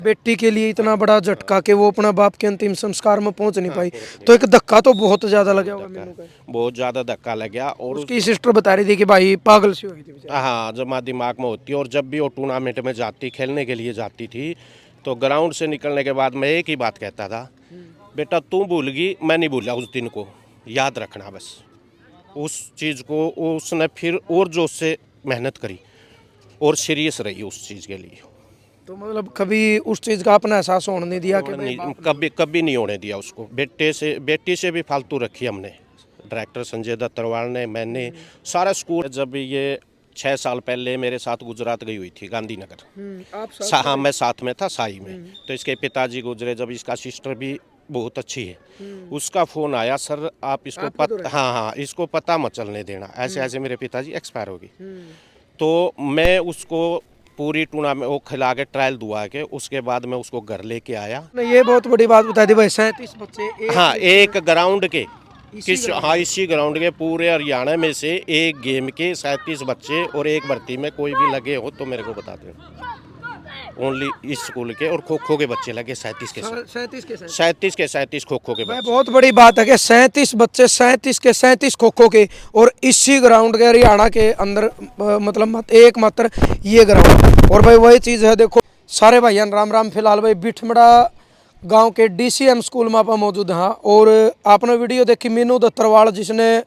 बेटी के लिए इतना बड़ा झटका कि वो अपना बाप के अंतिम संस्कार में पहुंच नहीं पाई, तो एक धक्का तो बहुत ज्यादा लगा होगा मीनू का। बहुत ज़्यादा धक्का लग गया। और उसकी सिस्टर बता रही थी कि भाई पागल सी हो गई थी बेचारी। हाँ, जब माँ दिमाग में होती है। और जब भी वो टूर्नामेंट में जाती, खेलने के लिए जाती थी, तो ग्राउंड से निकलने के बाद मैं एक ही बात कहता था, बेटा तू भूल गई, मैं नहीं भूला उस दिन को, याद रखना बस। उस चीज़ को उसने फिर और जोश से मेहनत करी और सीरियस रही उस चीज़ के लिए। तो मतलब कभी उस चीज का अपना एहसास होने नहीं दिया कि भाई कभी कभी नहीं होने दिया उसको। बेटी से भी फालतू रखी हमने, डायरेक्टर संजय दत्तरवाल ने, मैंने, सारा स्कूल। जब ये 6 साल पहले मेरे साथ गुजरात गई हुई थी गांधीनगर। आप हाँ, मैं साथ में था साई में। तो इसके पिताजी गुजरे जब, इसका सिस्टर भी बहुत अच्छी है। उसका फ़ोन आया, सर आप इसको हाँ हाँ, इसको पता मत चलने देना, ऐसे ऐसे मेरे पिताजी एक्सपायर हो गई। तो मैं उसको पूरी टूर्नामेंट वो खिला के, ट्रायल दुआ के, उसके बाद मैं उसको घर लेके आया। ये बहुत बड़ी बात बता दी भाई, 37 बच्चे हाँ, एक ग्राउंड के हाँ, ग्राउंड इसी ग्राउंड के पूरे हरियाणा में से एक गेम के 37 बच्चे और एक भर्ती में कोई भी लगे हो तो मेरे को बता दें। ओनली इस स्कूल के और खो खो के बच्चे लगे 37 के 37 खो खो के भाई बच्चे। बहुत बड़ी बात है कि 37 बच्चे, 37 के 37 खो खो के, और इसी ग्राउंड के हरियाणा के अंदर मतलब एकमात्र ये ग्राउंड। और भाई वही चीज़ है, देखो सारे भाईयान राम राम। फिलहाल भाई बिठमड़ा गांव के डीसीएम स्कूल में आप मौजूद हैं। और आपने वीडियो देखी मीनू दत्तरवाल, जिसने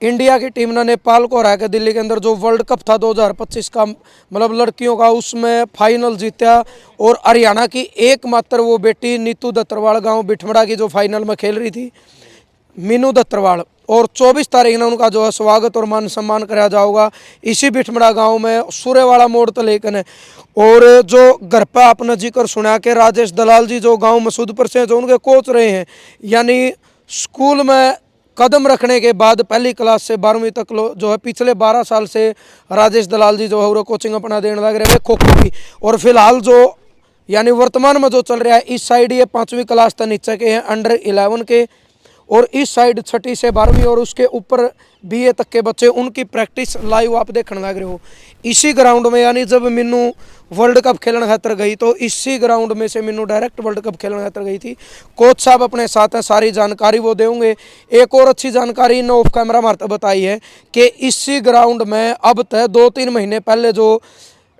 इंडिया की टीम ने नेपाल को हरा के दिल्ली के अंदर जो वर्ल्ड कप था 2025 का, मतलब लड़कियों का, उसमें फाइनल जीता। और हरियाणा की एकमात्र वो बेटी नीतू दत्तरवाल गांव बिठमड़ा की जो फाइनल में खेल रही थी, मीनू दत्तरवाल। और 24 तारीख ने उनका जो है स्वागत और मान सम्मान कराया जाएगा इसी बिठमड़ा गांव में, सूर्यवाड़ा मोड़ तो लेकर है। और जो घर पर आपने जिक्र सुना कि राजेश दलाल जी जो गांव मसूदपुर से जो उनके कोच रहे हैं, यानी स्कूल में कदम रखने के बाद पहली क्लास से 12वीं तक जो है पिछले 12 साल से राजेश दलाल जी जो है वो कोचिंग अपना देने लग रहे हैं खो खो की। और फिलहाल जो यानी वर्तमान में जो चल रहा है, इस साइड ये 5वीं क्लास तक नीचे के हैं, अंडर 11 के, और इस साइड 6ठी से 12वीं और उसके ऊपर बीए तक के बच्चे, उनकी प्रैक्टिस लाइव आप देखने लग रहे हो इसी ग्राउंड में। यानी जब मीनू वर्ल्ड कप खेलने खातर गई तो इसी ग्राउंड में से मीनू डायरेक्ट वर्ल्ड कप खेलने खातर गई थी। कोच साहब अपने साथ हैं, सारी जानकारी वो देंगे। एक और अच्छी जानकारी इन ऑफ कैमरा मार्फत बताई है कि इसी ग्राउंड में अब तक 2-3 महीने पहले जो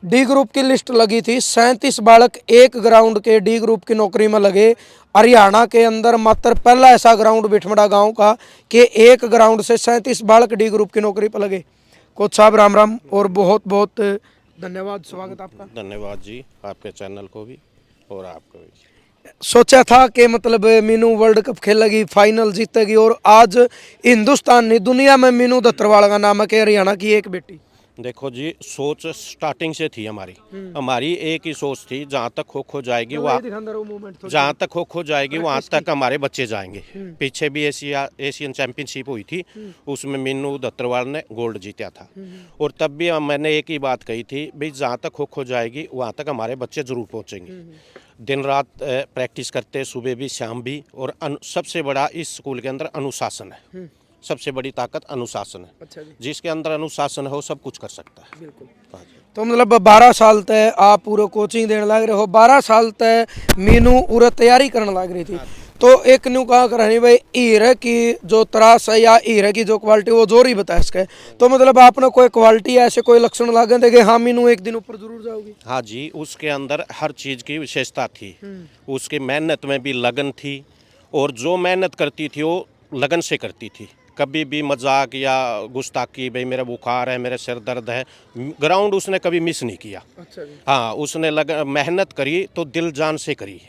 डी ग्रुप की लिस्ट लगी थी, 37 बालक एक ग्राउंड के डी ग्रुप की नौकरी में लगे। हरियाणा के अंदर मात्र पहला ऐसा ग्राउंड बिठमड़ा गांव का कि एक ग्राउंड से 37 बालक डी ग्रुप की नौकरी पर लगे। कोच साहब राम राम और बहुत बहुत धन्यवाद, स्वागत आपका। धन्यवाद जी, आपके चैनल को भी और आपको भी। सोचा था कि मतलब मीनू वर्ल्ड कप खेलेगी, फाइनल जीतेगी, और आज हिंदुस्तान नहीं दुनिया में मीनू दत्तरवाल का नाम है कि हरियाणा की एक बेटी। देखो जी, सोच स्टार्टिंग से थी हमारी एक ही सोच थी, जहाँ तक खो खो जाएगी वहाँ, जहाँ तक खो खो जाएगी वहाँ तक हमारे बच्चे जाएंगे। पीछे भी एशियन चैंपियनशिप हुई थी, उसमें मीनू दत्तरवाल ने गोल्ड जीता था। और तब भी मैंने एक ही बात कही थी, भाई जहाँ तक खो खो जाएगी वहाँ तक हमारे बच्चे ज़रूर पहुँचेंगे। दिन रात प्रैक्टिस करते, सुबह भी शाम भी। और सबसे बड़ा इस स्कूल के अंदर अनुशासन है, सबसे बड़ी ताकत अनुशासन है। अच्छा जी। जिसके अंदर अनुशासन हो सब कुछ कर सकता है। बिल्कुल। तो मतलब 12 साल तक आप पूरा कोचिंग देने लग रहे हो, 12 साल तक मीनू पूरा तैयारी करने लग रही थी। तो एक न्यू कहा कर भाई हीरे की जो तराश है या हीरे की जो क्वालिटी वो जोर ही बता इसके। तो मतलब आपने कोई क्वालिटी ऐसे कोई लक्षण लागे थे कि हाँ मीनू एक दिन ऊपर जरूर जाओगी? हाँ जी, उसके अंदर हर चीज़ की विशेषता थी। उसकी मेहनत में भी लगन थी, और जो मेहनत करती थी वो लगन से करती थी। कभी भी मजाक या गुस्ताखी, भाई मेरा बुखार है, मेरा सिर दर्द है, ग्राउंड उसने कभी मिस नहीं किया। अच्छा जी। हाँ, उसने मेहनत करी तो दिल जान से करी।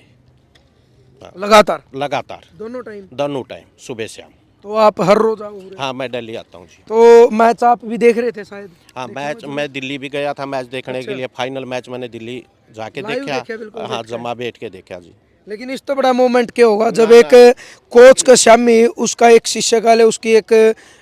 लगातार दोनों टाइम सुबह शाम। तो आप हर रोज आओ? हाँ, मैं दिल्ली आता हूँ जी। तो मैच आप भी देख रहे थे शायद? हाँ, मैच मैं दिल्ली भी गया था मैच देखने के लिए। फाइनल मैच मैंने दिल्ली जाके देखा। हाँ, जमा बैठ के देखा जी। लेकिन इस तो बड़ा मोमेंट क्या होगा जब एक कोच का शामी, उसका एक शिष्य का ले, उसकी एक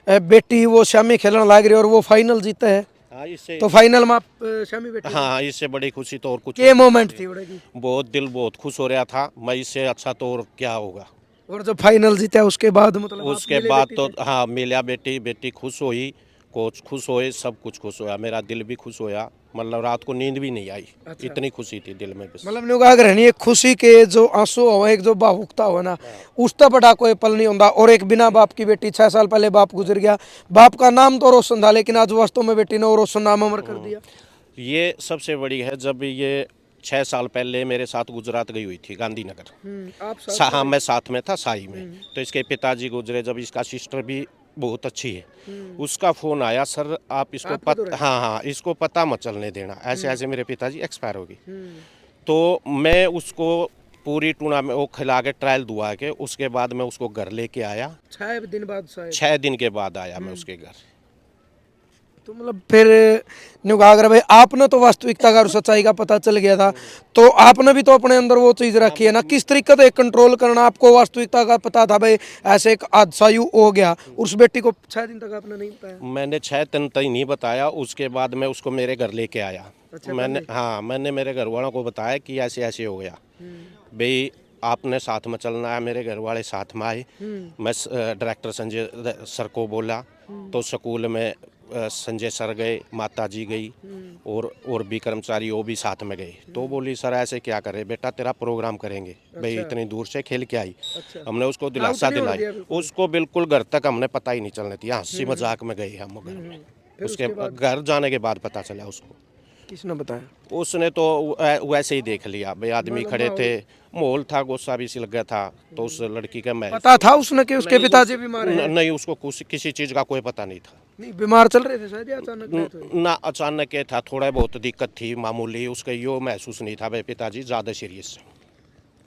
बेटी वो शामी खेलने लग रही है और वो फाइनल जीता है। हाँ, इससे तो फाइनल में आप शामी बेटे? हाँ, इससे बड़ी खुशी तो और कुछ क्या मोमेंट थी उड़ेगी? बहुत दिल बहुत खुश हो रहा था मैं, इससे अच्छा तो और क्या होगा। और जब फाइनल जीता उसके बाद मतलब उसके बाद तो हाँ मिला, बेटी खुश हुई, कोच खुश हुए, सब कुछ खुश होया, मेरा दिल भी खुश होया। मतलब रात को नींद भी नहीं आई, इतनी खुशी थी दिल में बस। मतलब न्यू अगर नहीं खुशी के जो आंसू हो एक जो भावुकता हो ना उसका बड़ा कोई पल नहीं होता। और एक बिना बाप की बेटी 6 साल पहले बाप गुजर गया, बाप का नाम तो रोशन था लेकिन आज वास्तव में बेटी ने वो रोशन नाम अमर कर दिया। ये सबसे बड़ी है, जब ये 6 साल पहले मेरे साथ गुजरात गई हुई थी गांधीनगर। आप हाँ, मैं साथ में था साई में। तो इसके पिताजी गुजरे, जब इसका सिस्टर भी बहुत अच्छी है, उसका फ़ोन आया, सर आप इसको हाँ हाँ इसको पता मत चलने देना, ऐसे ऐसे मेरे पिताजी एक्सपायर हो गई। तो मैं उसको पूरी टूर्नामेंट वो खिला के ट्रायल दुआ के उसके बाद मैं उसको घर लेके आया। 6 दिन बाद शायद 6 दिन के बाद आया मैं उसके घर। तो मतलब फिर न्यूगागर भाई आपने तो वास्तविकता का और सच्चाई का पता चल गया था, तो आपने भी तो अपने अंदर वो चीज रखी है ना, किस तरीके से कंट्रोल करना। आपको वास्तविकता का पता था भाई ऐसे एक हादसा यूं हो गया, उस बेटी को 6 दिन तक आपने नहीं बताया। मैंने 6 दिन तक नहीं बताया, उसके बाद मैं उसको मेरे घर लेके आया। मैंने मेरे घर वालों को बताया कि ऐसे ऐसे हो गया भाई, आपने साथ में चलना है। मेरे घर वाले साथ में आए। मैं डायरेक्टर संजय सर को बोला तो स्कूल में संजय सर गए, माता जी गई और भी कर्मचारी वो भी साथ में गए। तो बोली सर ऐसे क्या करे बेटा, तेरा प्रोग्राम करेंगे भाई, इतनी दूर से खेल के आई। हमने उसको दिलासा दिलाई, उसको बिल्कुल घर तक हमने पता ही नहीं चलने दिया, हंसी मजाक में गए हम घर में। उसके घर जाने के बाद पता चला उसको। किसने बताया? उसने तो वैसे ही देख लिया भाई, आदमी खड़े थे, माहौल था, गुस्सा भी सी लग गया था। तो उस लड़की का मैं पता था उसने कि उसके पिताजी बीमार हैं? नहीं, उसको किसी चीज़ का कोई पता नहीं था। नहीं बीमार चल रहे थे शायद या अचानक डेथ हुई? ना अचानक ये था, थोड़ा बहुत दिक्कत थी मामूली, उसका यो महसूस नहीं था भाई पिताजी ज़्यादा सीरियस।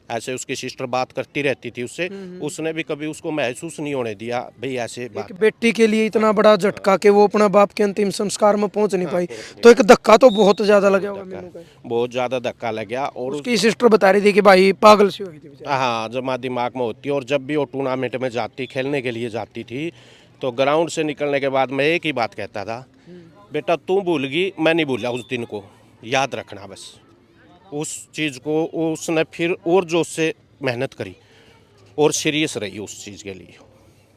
ऐसे उसकी सिस्टर बात करती रहती थी उससे, उसने भी कभी उसको महसूस नहीं होने दिया भाई ऐसे बात। एक बेटी के लिए इतना बड़ा झटका कि वो अपना बाप के अंतिम संस्कार में पहुंच नहीं पाई, तो एक धक्का तो बहुत ज्यादा लगा होगा मीनू का। बहुत ज़्यादा धक्का लग गया। और उसकी सिस्टर बता रही थी कि भाई पागल सी हुई थी बेचारी। हाँ, जमा दिमाग में होती है। और जब भी वो टूर्नामेंट में जाती, खेलने के लिए जाती थी, तो ग्राउंड से निकलने के बाद मैं एक ही बात कहता था, बेटा तू भूल गई, मैं नहीं भूला उस दिन को, याद रखना बस उस चीज़ को। उसने फिर और जोश से मेहनत करी और सीरियस रही उस चीज़ के लिए।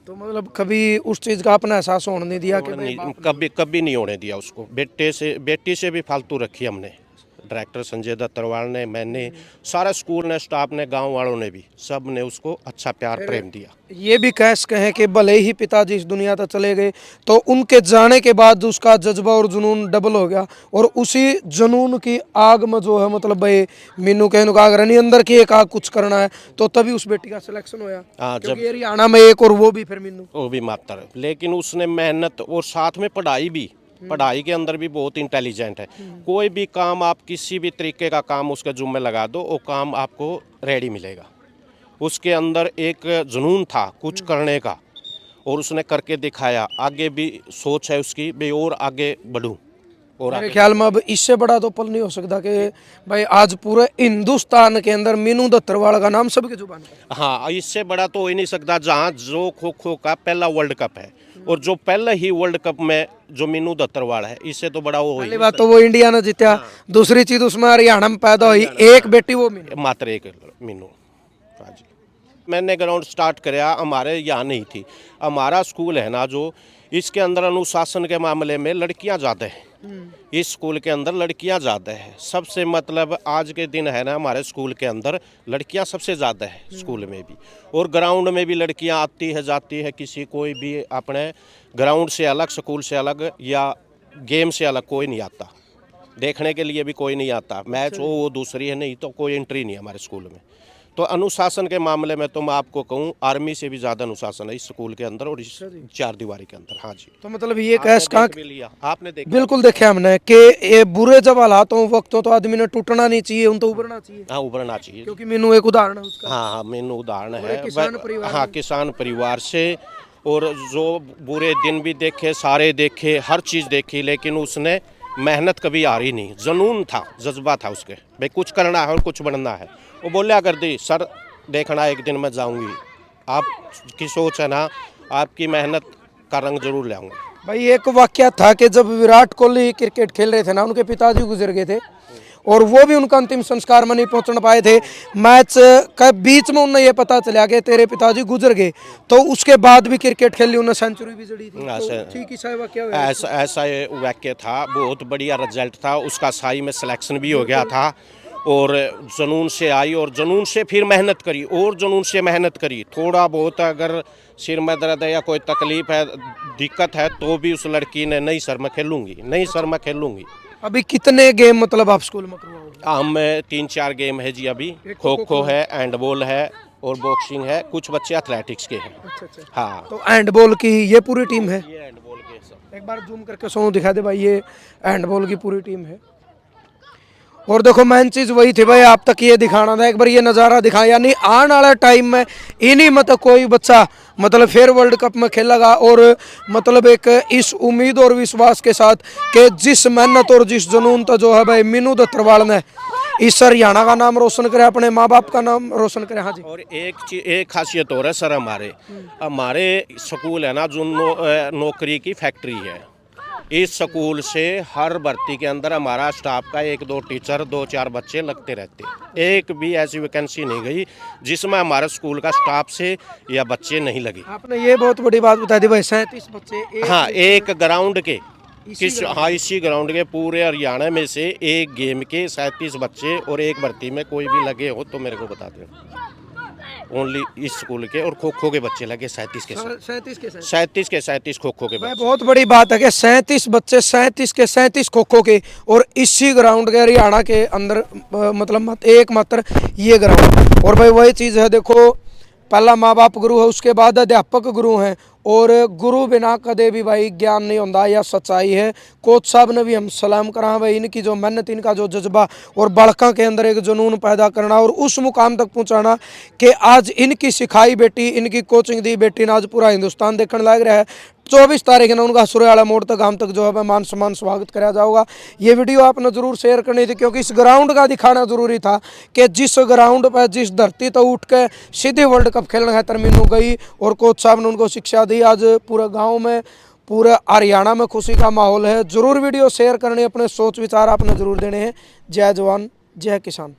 तो मतलब कभी उस चीज का अपना एहसास होने नहीं दिया कि भाई कभी नहीं होने दिया उसको। बेटी से भी फालतू रखी हमने, डायरेक्टर संजय दत्तरवाल ने, मैंने, सारा स्कूल ने, स्टाफ ने, गांव वालों ने भी, सब ने उसको अच्छा प्यार प्रेम दिया। ये भी कहें कि भले ही पिताजी इस दुनिया तक चले गए, तो उनके जाने के बाद उसका जज्बा और जुनून डबल हो गया। और उसी जुनून की आग में जो है मतलब भाई मीनू कहने का अगर नहीं अंदर की एक आग कुछ करना है, तो तभी उस बेटी का सिलेक्शन होया। क्योंकि ये हरियाणा में एक और वो भी फिर मीनू वो भी मातर, लेकिन उसने मेहनत और साथ में पढ़ाई भी, पढ़ाई के अंदर भी बहुत इंटेलिजेंट है। कोई भी काम आप किसी भी तरीके का काम उसके जुम्मे लगा दो, वो काम आपको रेडी मिलेगा। उसके अंदर एक जुनून था कुछ करने का और उसने करके दिखाया। आगे भी सोच है उसकी भाई और आगे बढ़ूं। और मेरे ख्याल में अब इससे बड़ा तो पल नहीं हो सकता कि भाई आज पूरे हिंदुस्तान के अंदर मीनू दत्तरवाल का नाम सबके जुबान पर। हाँ, इससे बड़ा तो हो ही नहीं सकता। जहाँ जो खो खो का पहला वर्ल्ड कप है और जो पहले ही वर्ल्ड कप में जो मीनू दत्तरवाल है, इससे तो बड़ा वो हो ही पहली बात तो वो इंडिया ने जीता, दूसरी चीज उसमें हरियाणा में पैदा हुई एक बेटी, वो मीनू, मात्र एक मीनू। हाँ जी, मैंने ग्राउंड स्टार्ट कराया, हमारे यहाँ नहीं थी। हमारा स्कूल है ना जो, इसके अंदर अनुशासन के मामले में लड़कियां ज़्यादा हैं। इस स्कूल के अंदर लड़कियां ज़्यादा है सबसे, मतलब आज के दिन है ना हमारे स्कूल के अंदर लड़कियां सबसे ज़्यादा है स्कूल में भी। और ग्राउंड में भी लड़कियां आती है जाती है, किसी कोई भी अपने ग्राउंड से अलग, स्कूल से अलग या गेम से अलग कोई नहीं आता। देखने के लिए भी कोई नहीं आता। मैच हो वो दूसरी है, नहीं तो कोई एंट्री नहीं है हमारे स्कूल में। तो अनुशासन के मामले में तो मैं आपको कहूँ आर्मी से भी ज़्यादा अनुशासन है इस स्कूल के अंदर और इस 4 दीवारी के अंदर। हाँ जी, तो मतलब ये कैश कहाँ लिया आपने देखा? बिल्कुल देखे हमने कि ये बुरे जब हालातों वक्तों तो आदमी ने टूटना नहीं चाहिए, उन तो उभरना चाहिए। हाँ, उभरना चाहिए, क्योंकि मीनू एक उदाहरण है उसका। हाँ, मीनू उदाहरण है। किसान किसान परिवार से, और जो बुरे दिन भी देखे, सारे देखे, हर चीज़ देखी, लेकिन उसने मेहनत कभी हारी नहीं। जुनून था, जज्बा था उसके, भाई कुछ करना है और कुछ बनना है। वो बोलिया कर दी, सर देखना एक दिन मैं जाऊंगी, आपकी सोच है ना, आपकी मेहनत का रंग जरूर लाऊंगा। भाई एक वाक्य था कि जब विराट कोहली क्रिकेट खेल रहे थे ना, उनके पिताजी गुजर गए थे, और वो भी उनका अंतिम संस्कार में नहीं पहुंच पाए थे। मैच के बीच में उन्हें ये पता चला कि तेरे पिताजी गुजर गए, तो उसके बाद भी क्रिकेट खेल ली, उन्हें सेंचुरी भी जड़ी थी। तो ठीक ही साहब क्या हुआ? ऐसा ये वाक्य था, बहुत बढ़िया रिजल्ट था उसका, साई में सिलेक्शन भी हो गया था और जुनून से आई और जुनून से फिर मेहनत करी और जुनून से मेहनत करी। थोड़ा बहुत अगर सिर में दर्द है या कोई तकलीफ है, दिक्कत है, तो भी उस लड़की ने नहीं सर मैं खेलूंगी, नहीं सर मैं खेलूंगी। अभी कितने गेम मतलब आप स्कूल में करवाओगे? हम 3-4 गेम है जी अभी, खो खो है, हैंडबॉल है और बॉक्सिंग है, कुछ बच्चे एथलेटिक्स के हैं। अच्छा। हाँ, तो हैंडबॉल की ये पूरी टीम है? ये हैंडबॉल के सब। एक बार जूम करके सो दिखा दे भाई, ये हैंडबॉल की पूरी टीम है। और देखो मेन चीज वही थी भाई, आप तक ये दिखाना था, एक बार ये नज़ारा दिखा, यानी आने वाला टाइम में इन्हीं मतलब कोई बच्चा मतलब फिर वर्ल्ड कप में खेलेगा। और मतलब एक इस उम्मीद और विश्वास के साथ कि जिस मेहनत और जिस जुनून तो जो है भाई मीनू दत्तरवाल ने इस हरियाणा का नाम रोशन करे, अपने माँ बाप का नाम रोशन करे। हाँ जी। और एक खासियत और है सर, हमारे स्कूल है ना जो नौकरी की फैक्ट्री है। इस स्कूल से हर भर्ती के अंदर हमारा स्टाफ का 1-2 टीचर, 2-4 बच्चे लगते रहते हैं। एक भी ऐसी वैकेंसी नहीं गई जिसमें हमारे स्कूल का स्टाफ से या बच्चे नहीं लगे। आपने ये बहुत बड़ी बात बता दी भाई, 37 बच्चे हाँ, एक ग्राउंड के इसी ग्राउंड के पूरे हरियाणा में से एक गेम के 37 बच्चे और एक भर्ती में कोई भी लगे हो तो मेरे को बता दें। ओनली इस स्कूल के और खो खो के बच्चे लगे 37 के 37 खो खो के बच्चे। बहुत बड़ी बात है कि 37 बच्चे 37 के 37 खो खो के, और इसी ग्राउंड के हरियाणा के अंदर मतलब एकमात्र ये ग्राउंड। और भाई वही चीज़ है, देखो पहला माँ बाप गुरु है, उसके बाद अध्यापक गुरु हैं, और गुरु बिना कदे भी भाई ज्ञान नहीं होता, या सच्चाई है। कोच साहब ने भी हम सलाम करा भाई, इनकी जो मेहनत, इनका जो जज्बा और बड़का के अंदर एक जुनून पैदा करना और उस मुकाम तक पहुंचाना कि आज इनकी सिखाई बेटी, इनकी कोचिंग दी बेटी ने आज पूरा हिंदुस्तान देखने लग रहा है। 24 तारीख ना उनका सुरयाला मोड़ तक हम तक जो है मान सम्मान स्वागत कराया जाएगा। ये वीडियो आपने जरूर शेयर करनी थी, क्योंकि इस ग्राउंड का दिखाना जरूरी था कि जिस ग्राउंड पर जिस धरती तो उठ के सीधे वर्ल्ड कप खेलने खातर मीनू गई और कोच साहब ने उनको शिक्षा दी। आज पूरे गाँव में, पूरे हरियाणा में खुशी का माहौल है। जरूर वीडियो शेयर करनी, अपने सोच विचार आपने जरूर देने हैं। जय जवान जय किसान।